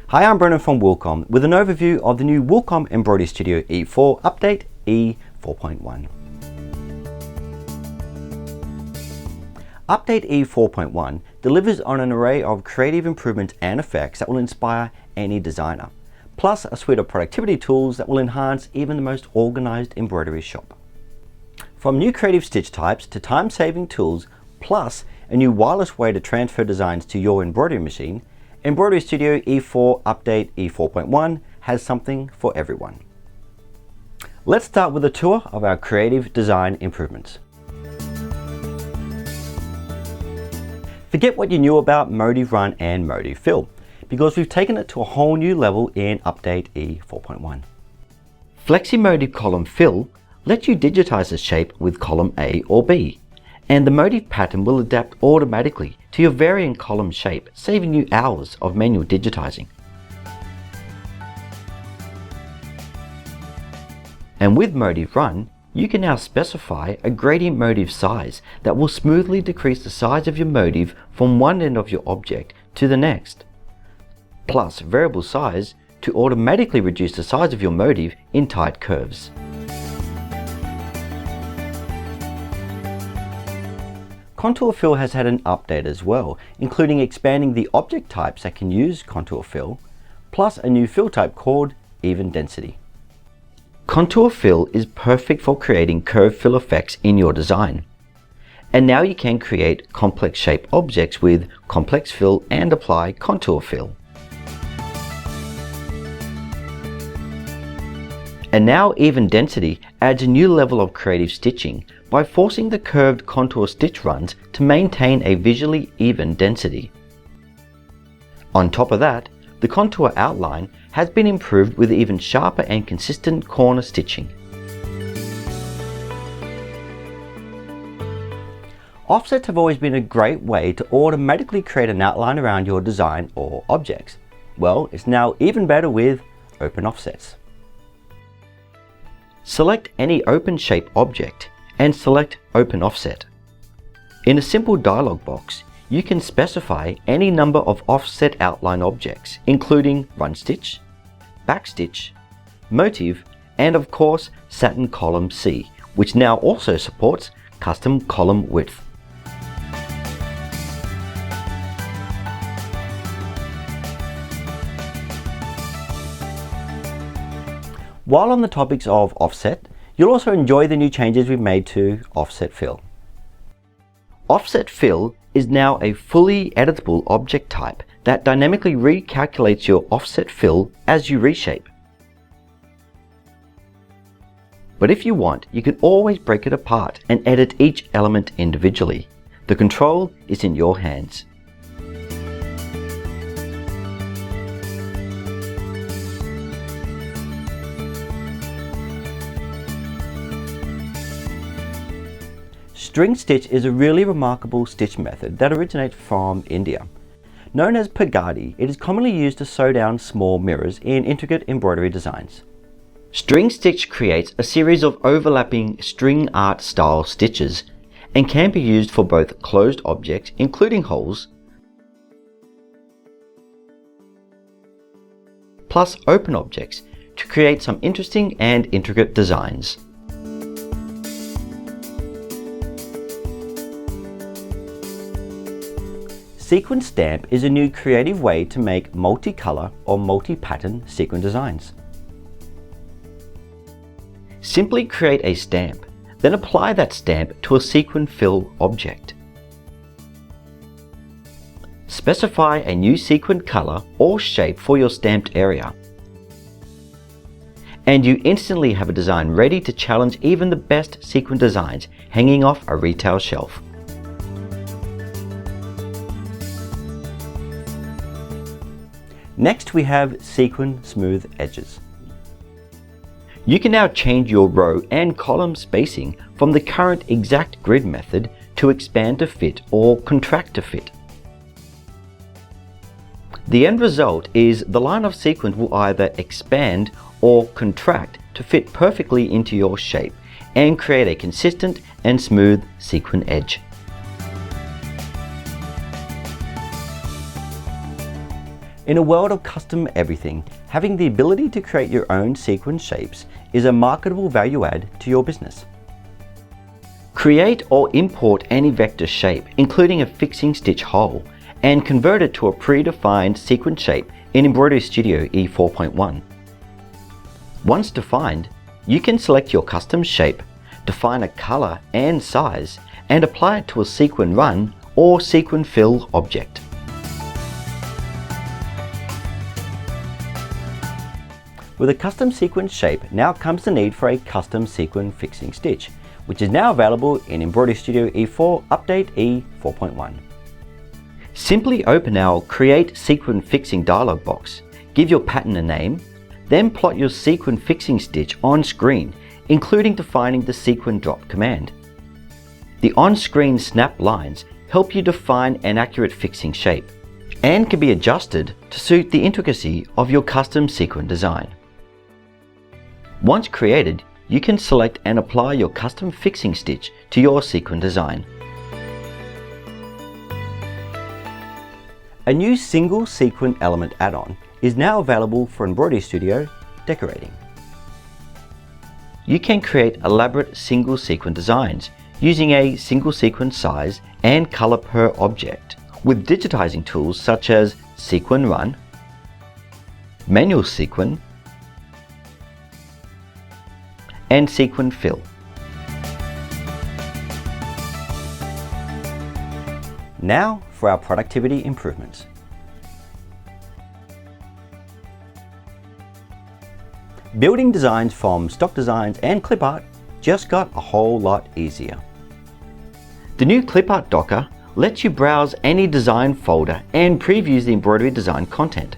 Hi, I'm Brenden from Wilcom with an overview of the new Wilcom EmbroideryStudio E4 update E4.1. Update E4.1 delivers on an array of creative improvements and effects that will inspire any designer, plus a suite of productivity tools that will enhance even the most organized embroidery shop. From new creative stitch types to time-saving tools, plus a new wireless way to transfer designs to your embroidery machine, EmbroideryStudio E4 Update E4.1 has something for everyone. Let's start with a tour of our creative design improvements. Forget what you knew about Motive Run and Motive Fill, because we've taken it to a whole new level in Update E4.1. Flexi Motive Column Fill lets you digitize the shape with column A or B, and the motif pattern will adapt automatically to your varying column shape, saving you hours of manual digitizing. And with Motive Run, you can now specify a gradient motif size that will smoothly decrease the size of your motif from one end of your object to the next, plus variable size to automatically reduce the size of your motif in tight curves. Contour Fill has had an update as well, including expanding the object types that can use Contour Fill, plus a new fill type called Even Density. Contour Fill is perfect for creating curve fill effects in your design. And now you can create complex shape objects with Complex Fill and apply Contour Fill. And now Even Density adds a new level of creative stitching by forcing the curved contour stitch runs to maintain a visually even density. On top of that, the contour outline has been improved with even sharper and consistent corner stitching. Offsets have always been a great way to automatically create an outline around your design or objects. Well, it's now even better with open offsets. Select any open shape object and select Open Offset. In a simple dialog box, you can specify any number of offset outline objects, including run stitch, back stitch, motif, and of course satin column C, which now also supports custom column width. While on the topics of offset, you'll also enjoy the new changes we've made to Offset Fill. Offset Fill is now a fully editable object type that dynamically recalculates your offset fill as you reshape. But if you want, you can always break it apart and edit each element individually. The control is in your hands. String stitch is a really remarkable stitch method that originates from India. Known as pagadi, it is commonly used to sew down small mirrors in intricate embroidery designs. String stitch creates a series of overlapping string art style stitches and can be used for both closed objects, including holes, plus open objects to create some interesting and intricate designs. Sequin Stamp is a new creative way to make multicolor or multi-pattern sequin designs. Simply create a stamp, then apply that stamp to a sequin fill object. Specify a new sequin color or shape for your stamped area, and you instantly have a design ready to challenge even the best sequin designs hanging off a retail shelf. Next we have Sequin Smooth Edges. You can now change your row and column spacing from the current exact grid method to expand to fit or contract to fit. The end result is the line of sequins will either expand or contract to fit perfectly into your shape and create a consistent and smooth sequin edge. In a world of custom everything, having the ability to create your own sequence shapes is a marketable value add to your business. Create or import any vector shape, including a fixing stitch hole, and convert it to a predefined sequence shape in EmbroideryStudio e4.1. Once defined, you can select your custom shape, define a color and size, and apply it to a sequin run or sequin fill object. With a custom sequence shape now comes the need for a custom sequin fixing stitch, which is now available in EmbroideryStudio e4 Update e4.1. Simply open our Create Sequin Fixing dialog box, give your pattern a name, then plot your sequin fixing stitch on screen, including defining the sequin drop command. The on-screen snap lines help you define an accurate fixing shape and can be adjusted to suit the intricacy of your custom sequin design. Once created, you can select and apply your custom fixing stitch to your sequin design. A new single sequin element add-on is now available for EmbroideryStudio Decorating. You can create elaborate single sequin designs using a single sequin size and color per object with digitizing tools such as Sequin Run, Manual Sequin, and Sequin Fill. Now for our productivity improvements. Building designs from stock designs and clip art just got a whole lot easier. The new clip art docker lets you browse any design folder and previews the embroidery design content.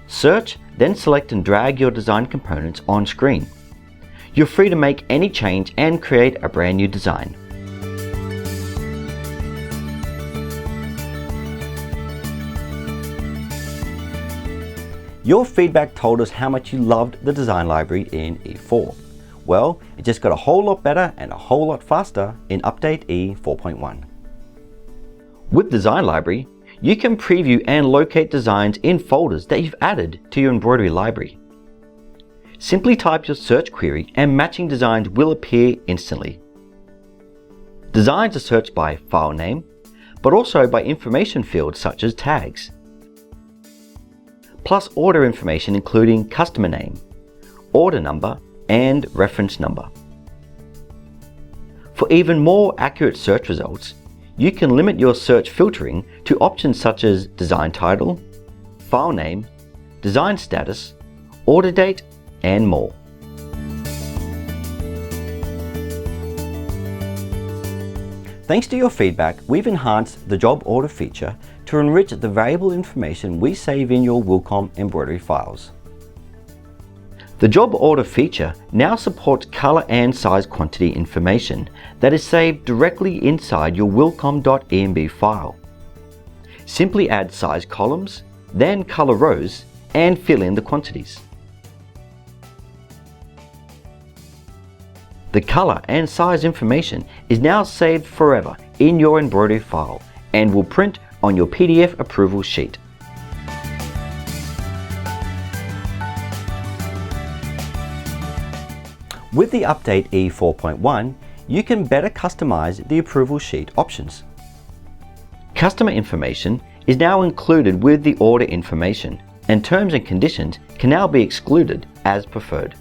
Search, then select and drag your design components on screen. You're free to make any change and create a brand new design. Your feedback told us how much you loved the design library in E4. Well, it just got a whole lot better and a whole lot faster in Update E4.1. With Design Library, you can preview and locate designs in folders that you've added to your embroidery library. Simply type your search query and matching designs will appear instantly. Designs are searched by file name, but also by information fields such as tags, plus order information including customer name, order number, and reference number. For even more accurate search results, you can limit your search filtering to options such as design title, file name, design status, order date, and more. Thanks to your feedback, we've enhanced the job order feature to enrich the valuable information we save in your Wilcom embroidery files. The job order feature now supports color and size quantity information that is saved directly inside your wilcom.emb file. Simply add size columns, then color rows, and fill in the quantities. The color and size information is now saved forever in your embroidery file and will print on your PDF approval sheet. With the Update E4.1, you can better customize the approval sheet options. Customer information is now included with the order information, and terms and conditions can now be excluded as preferred.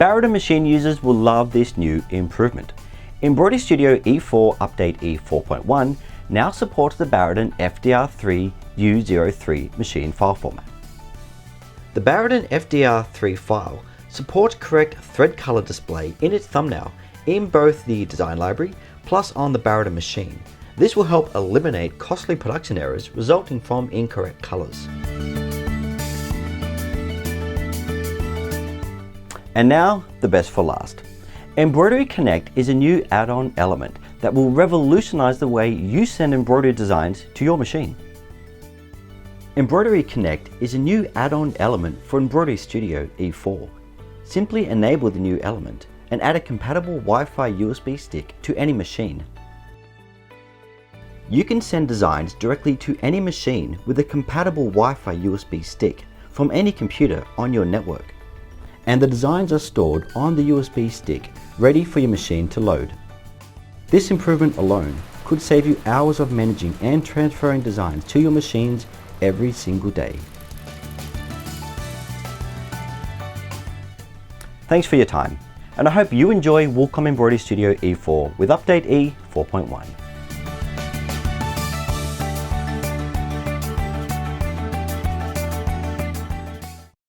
Brenden machine users will love this new improvement. EmbroideryStudio e4 Update e4.1 now supports the Brenden FDR3 U03 machine file format. The Brenden FDR3 file supports correct thread color display in its thumbnail in both the design library plus on the Brenden machine. This will help eliminate costly production errors resulting from incorrect colors. And now, the best for last. Embroidery Connect is a new add-on element that will revolutionize the way you send embroidery designs to your machine. Embroidery Connect is a new add-on element for EmbroideryStudio e4. Simply enable the new element and add a compatible Wi-Fi USB stick to any machine. You can send designs directly to any machine with a compatible Wi-Fi USB stick from any computer on your network. And the designs are stored on the USB stick, ready for your machine to load. This improvement alone could save you hours of managing and transferring designs to your machines every single day. Thanks for your time, and I hope you enjoy Wilcom Embroidery Studio E4 with Update E4.1.